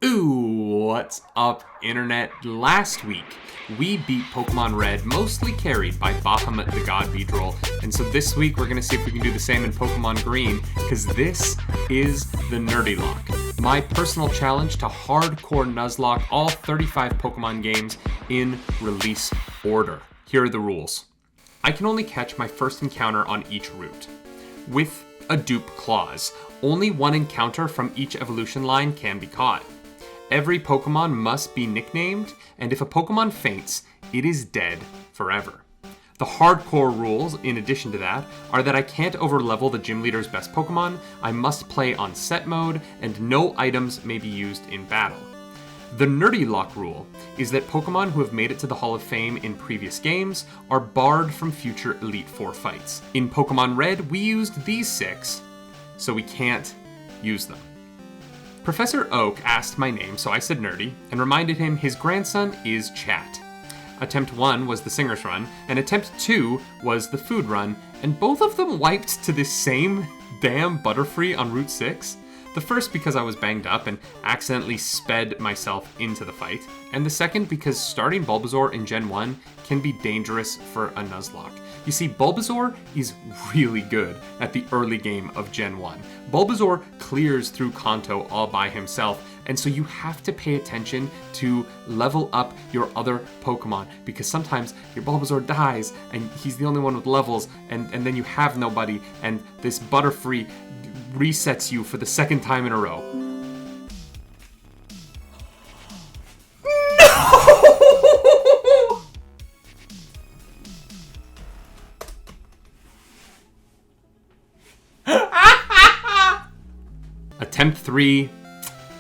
Ooh, what's up, Internet? Last week, we beat Pokemon Red, mostly carried by Bahamut the God Beedrill, and so this week we're going to see if we can do the same in Pokemon Green, because this is the NerdyLocke, my personal challenge to hardcore Nuzlocke all 35 Pokemon games in release order. Here are the rules. I can only catch my first encounter on each route, with a dupe clause. Only one encounter from each evolution line can be caught. Every Pokemon must be nicknamed, and if a Pokemon faints, it is dead forever. The hardcore rules, in addition to that, are that I can't overlevel the gym leader's best Pokemon, I must play on set mode, and no items may be used in battle. The NerdyLocke rule is that Pokemon who have made it to the Hall of Fame in previous games are barred from future Elite Four fights. In Pokemon Red, we used these 6, so we can't use them. Professor Oak asked my name, so I said Nerdy, and reminded him his grandson is Chat. Attempt 1 was the Singer's Run, and Attempt 2 was the Food Run, and both of them wiped to this same damn Butterfree on Route 6. The first because I was banged up and accidentally sped myself into the fight, and the second because starting Bulbasaur in Gen 1 can be dangerous for a Nuzlocke. You see, Bulbasaur is really good at the early game of Gen 1. Bulbasaur clears through Kanto all by himself, and so you have to pay attention to level up your other Pokemon, because sometimes your Bulbasaur dies, and he's the only one with levels, and then you have nobody, and this Butterfree resets you for the second time in a row. No! Attempt 3,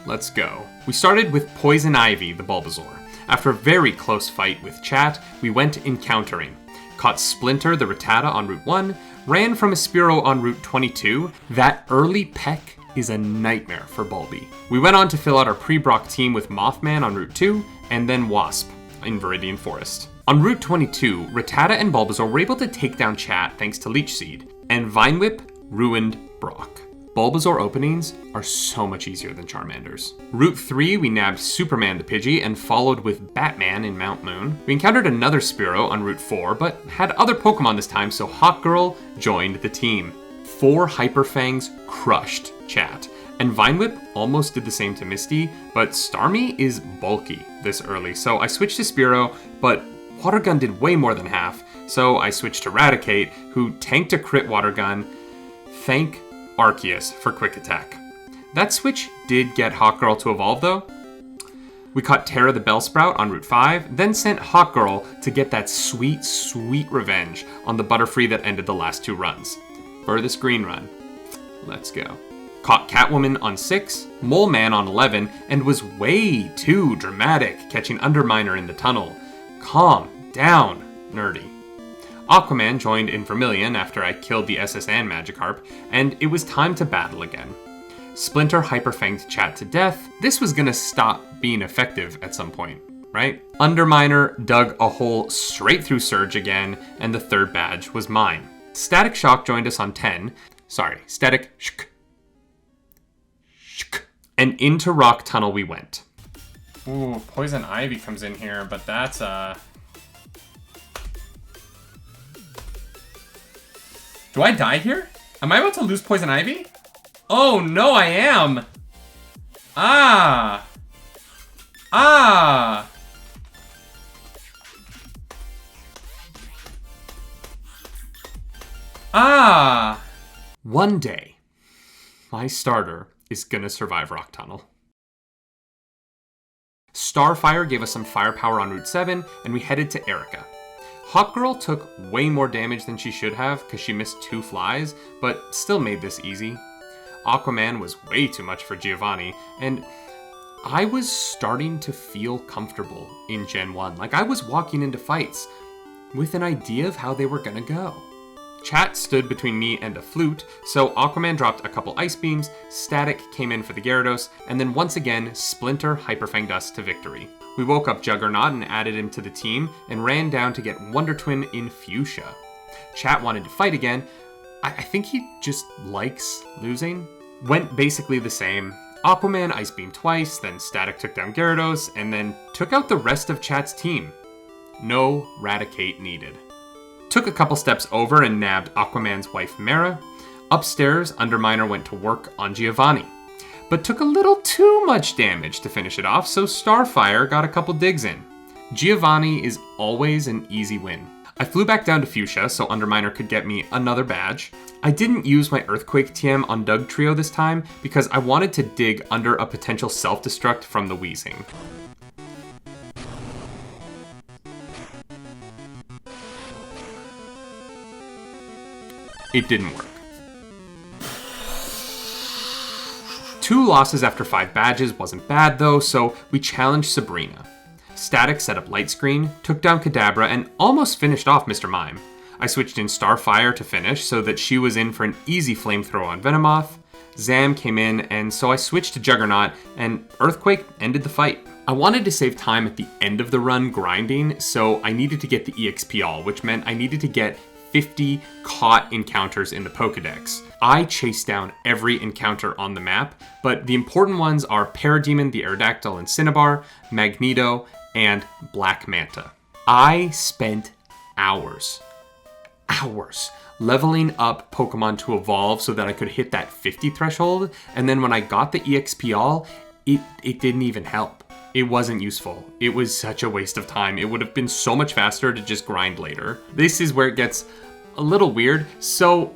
let's go. We started with Poison Ivy, the Bulbasaur. After a very close fight with Chat, we went encountering. Caught Splinter, the Rattata, on Route 1, ran from a Spearow on Route 22. That early peck is a nightmare for Bulby. We went on to fill out our pre-Brock team with Mothman on Route 2, and then Wasp in Viridian Forest. On Route 22, Rattata and Bulbasaur were able to take down Chat thanks to Leech Seed, and Vine Whip ruined Brock. Bulbasaur openings are so much easier than Charmander's. Route 3, we nabbed Superman the Pidgey and followed with Batman in Mount Moon. We encountered another Spearow on Route 4, but had other Pokemon this time, so Hawkgirl joined the team. 4 Hyperfangs crushed Chat, and Vine Whip almost did the same to Misty, but Starmie is bulky this early, so I switched to Spearow, but Water Gun did way more than half, so I switched to Raticate, who tanked a crit Water Gun. Thank Arceus for quick attack. That switch did get Hawkgirl to evolve though. We caught Terra the Bellsprout on Route 5, then sent Hawkgirl to get that sweet, sweet revenge on the Butterfree that ended the last 2 runs. Furthest green run. Let's go. Caught Catwoman on 6, Mole Man on 11, and was way too dramatic catching Underminer in the tunnel. Calm down, Nerdy. Aquaman joined in Vermilion after I killed the SS and Magikarp, and it was time to battle again. Splinter hyperfanged Chat to death. This was gonna stop being effective at some point, right? Underminer dug a hole straight through Surge again, and the 3rd badge was mine. Static Shock joined us on 10. Static Shock. And into Rock Tunnel we went. Ooh, Poison Ivy comes in here, but that's Do I die here? Am I about to lose Poison Ivy? Oh no, I am! Ah! One day, my starter is gonna survive Rock Tunnel. Starfire gave us some firepower on Route 7, and we headed to Erica. Hawkgirl took way more damage than she should have because she missed 2 flies, but still made this easy. Aquaman was way too much for Giovanni, and I was starting to feel comfortable in Gen 1. Like, I was walking into fights with an idea of how they were gonna go. Chat stood between me and a flute, so Aquaman dropped a couple ice beams, Static came in for the Gyarados, and then once again, Splinter hyperfanged us to victory. We woke up Juggernaut and added him to the team, and ran down to get Wonder Twin in Fuchsia. Chat wanted to fight again. I think he just likes losing. Went basically the same. Aquaman Ice Beam twice, then Static took down Gyarados, and then took out the rest of Chat's team. No Raticate needed. Took a couple steps over and nabbed Aquaman's wife Mara. Upstairs, Underminer went to work on Giovanni, but took a little too much damage to finish it off, so Starfire got a couple digs in. Giovanni is always an easy win. I flew back down to Fuchsia so Underminer could get me another badge. I didn't use my Earthquake TM on Doug Trio this time because I wanted to dig under a potential self-destruct from the Wheezing. It didn't work. 2 losses after 5 badges wasn't bad though, so we challenged Sabrina. Static set up Light Screen, took down Kadabra, and almost finished off Mr. Mime. I switched in Starfire to finish so that she was in for an easy flamethrower on Venomoth. Zam came in, and so I switched to Juggernaut, and Earthquake ended the fight. I wanted to save time at the end of the run grinding, so I needed to get the EXP all, which meant I needed to get 50 caught encounters in the Pokedex. I chased down every encounter on the map, but the important ones are Parademon, the Aerodactyl, and Cinnabar, Magneto, and Black Manta. I spent hours leveling up Pokemon to evolve so that I could hit that 50 threshold, and then when I got the EXP all, it didn't even help. It wasn't useful. It was such a waste of time. It would have been so much faster to just grind later. This is where it gets a little weird. So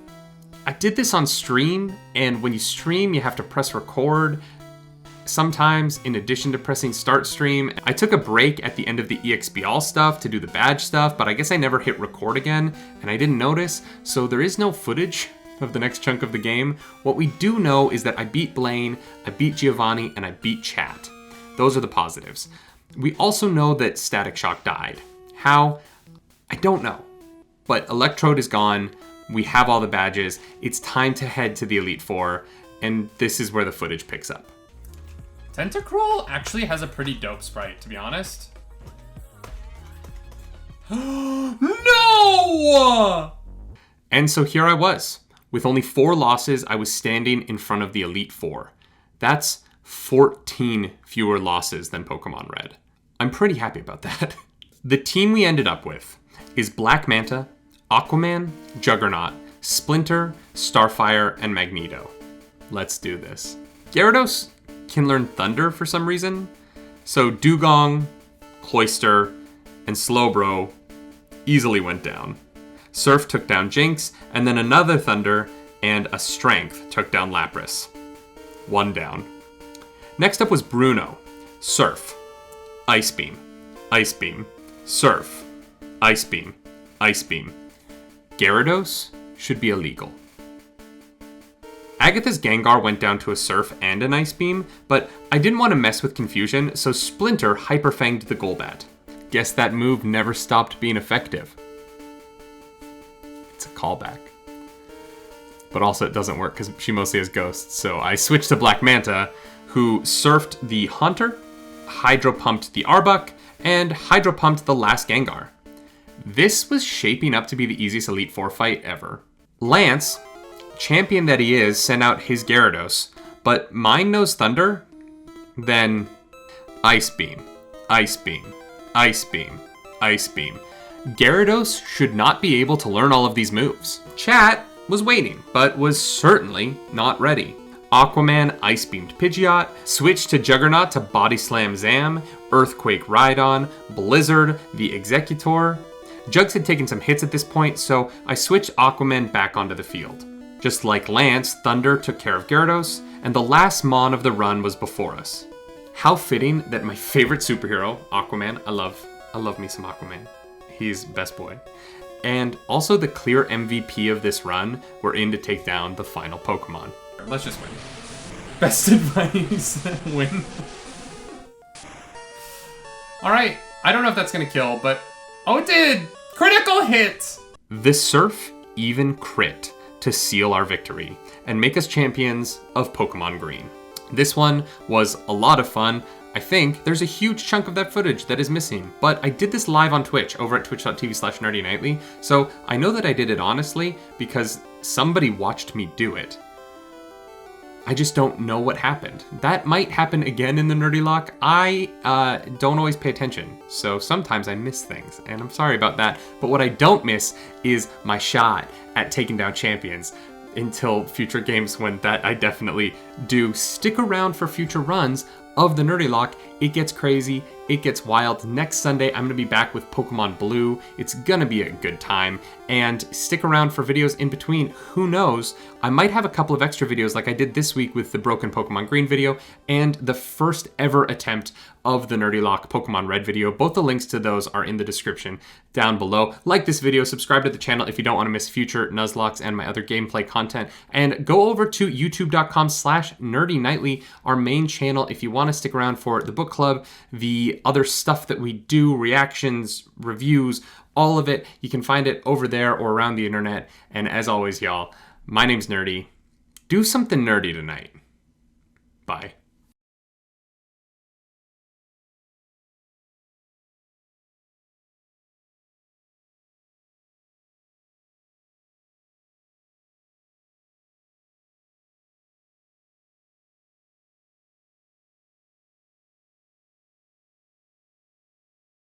I did this on stream, and when you stream, you have to press record. Sometimes, in addition to pressing start stream, I took a break at the end of the EXP all stuff to do the badge stuff, but I guess I never hit record again, and I didn't notice, so there is no footage of the next chunk of the game. What we do know is that I beat Blaine, I beat Giovanni, and I beat Chat. Those are the positives. We also know that Static Shock died. How? I don't know. But Electrode is gone, we have all the badges, it's time to head to the Elite Four, and this is where the footage picks up. Tentacruel actually has a pretty dope sprite, to be honest. No! And so here I was. With only 4 losses, I was standing in front of the Elite Four. That's 14 fewer losses than Pokemon Red. I'm pretty happy about that. The team we ended up with is Black Manta, Aquaman, Juggernaut, Splinter, Starfire, and Magneto. Let's do this. Gyarados can learn Thunder for some reason, so Dugong, Cloyster, and Slowbro easily went down. Surf took down Jinx, and then another Thunder and a Strength took down Lapras. 1 down. Next up was Bruno. Surf, Ice Beam, Ice Beam, Surf, Ice Beam, Ice Beam. Gyarados should be illegal. Agatha's Gengar went down to a Surf and an Ice Beam, but I didn't want to mess with confusion, so Splinter Hyper-Fanged the Golbat. Guess that move never stopped being effective. It's a callback. But also it doesn't work because she mostly has ghosts, so I switched to Black Manta, who surfed the Haunter, Hydro-Pumped the Arbok, and Hydro-Pumped the last Gengar. This was shaping up to be the easiest Elite Four fight ever. Lance, champion that he is, sent out his Gyarados, but mine knows Thunder? Then Ice Beam, Ice Beam, Ice Beam, Ice Beam. Gyarados should not be able to learn all of these moves. Chat was waiting, but was certainly not ready. Aquaman Ice Beamed Pidgeot, switched to Juggernaut to Body Slam Zam, Earthquake Rhydon, Blizzard the Executor. Jugs had taken some hits at this point, so I switched Aquaman back onto the field. Just like Lance, Thunder took care of Gyarados, and the last Mon of the run was before us. How fitting that my favorite superhero, Aquaman, I love me some Aquaman. He's best boy. And also the clear MVP of this run were in to take down the final Pokemon. Let's just win. Best advice, win. Alright, I don't know if that's gonna kill, but... Oh, it did! Critical hit! The Surf even crit to seal our victory and make us champions of Pokemon Green. This one was a lot of fun. I think there's a huge chunk of that footage that is missing, but I did this live on Twitch over at twitch.tv/nerdynightly, so I know that I did it honestly because somebody watched me do it. I just don't know what happened. That might happen again in the NerdyLocke. I don't always pay attention, so sometimes I miss things, and I'm sorry about that. But what I don't miss is my shot at taking down champions until future games, when that I definitely do. Stick around for future runs of the NerdyLocke. It gets crazy, it gets wild. Next Sunday, I'm gonna be back with Pokemon Blue. It's gonna be a good time, and stick around for videos in between. Who knows? I might have a couple of extra videos like I did this week with the Broken Pokemon Green video and the first ever attempt of the NerdyLocke Pokemon Red video. Both the links to those are in the description down below. Like this video, subscribe to the channel if you don't want to miss future Nuzlocks and my other gameplay content, and go over to youtube.com/nerdynightly, our main channel, if you want to stick around for the book club, the other stuff that we do, reactions, reviews, all of it. You can find it over there or around the internet. And as always, y'all, my name's Nerdy. Do something nerdy tonight. Bye.